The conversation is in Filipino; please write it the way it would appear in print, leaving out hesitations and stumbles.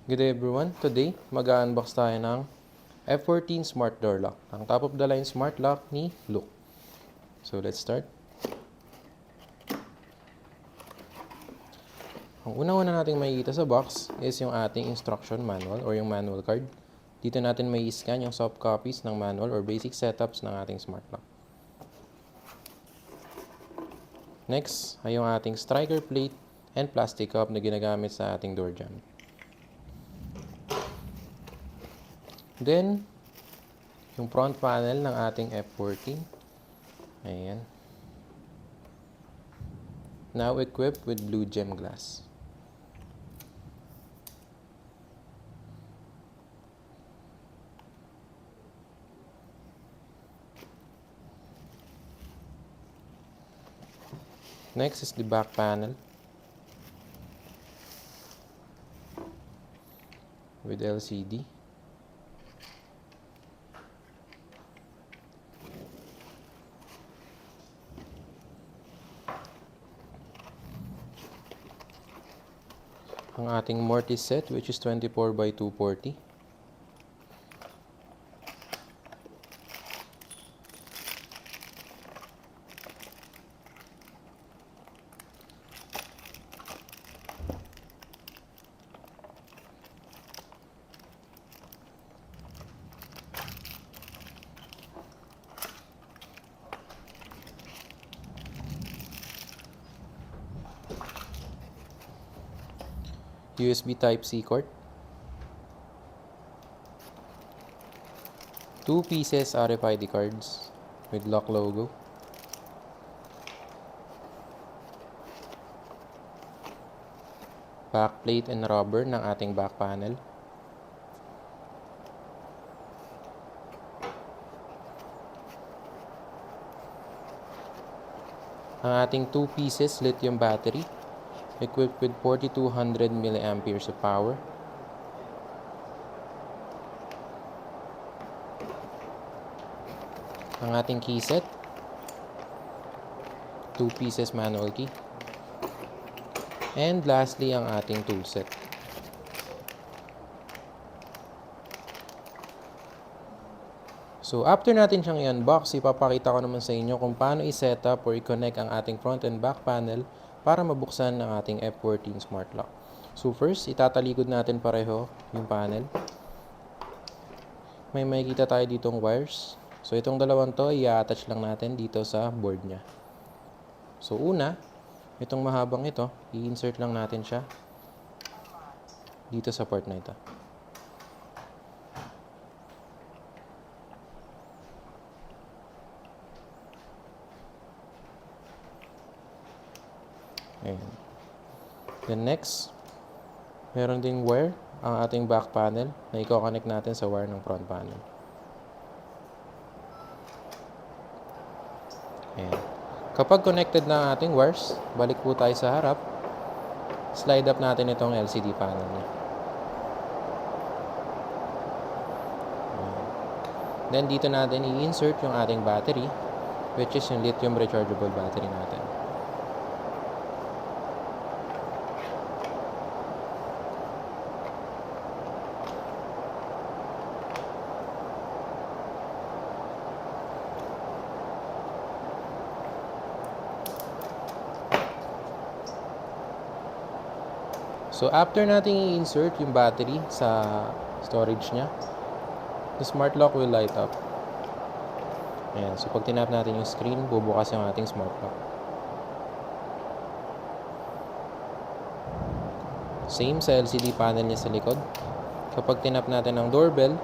Good day everyone. Today, mag-unbox tayo ng F14 Smart Door Lock. Ang top of the line smart lock ni Look. So, let's start. Ang una-una nating makikita sa box is yung ating instruction manual or yung manual card. Dito natin may scan yung soft copies ng manual or basic setups ng ating smart lock. Next ay yung ating striker plate and plastic cup na ginagamit sa ating door jamb. Then, yung front panel ng ating F14. Ayan. Now equipped with blue gem glass. Next is the back panel with LCD. Ang ating mortise set which is 24 by 240. USB Type-C cord. 2 pieces RFID cards with lock logo. Backplate and rubber ng ating back panel. Ang ating 2 pieces lithium battery equipped with 4200 mAh of power. Ang ating key set, 2 pieces manual key. And lastly, ang ating tool set. So after natin siyang i-unbox, ipapakita ko naman sa inyo kung paano i-set up or i-connect ang ating front and back panel para mabuksan ang ating F14 Smart Lock. So first, itatalikod natin pareho yung panel. May makikita tayo ditong wires. So itong dalawang to, i-attach lang natin dito sa board niya. So una, itong mahabang ito, i-insert lang natin siya dito sa part na ito. Ayan. Then next, meron ding wire ang ating back panel na i-connect natin sa wire ng front panel. Ayan. Kapag connected na ang ating wires, balik po tayo sa harap. Slide up natin itong LCD panel niya. Ayan. Then dito natin i-insert yung ating battery, which is yung lithium rechargeable battery natin. So after nating i-insert yung battery sa storage niya, the smart lock will light up. Ayan. So pag tinap natin yung screen, bubukas yung ating smart lock. Same sa LCD panel niya sa likod. Kapag tinap natin ang doorbell,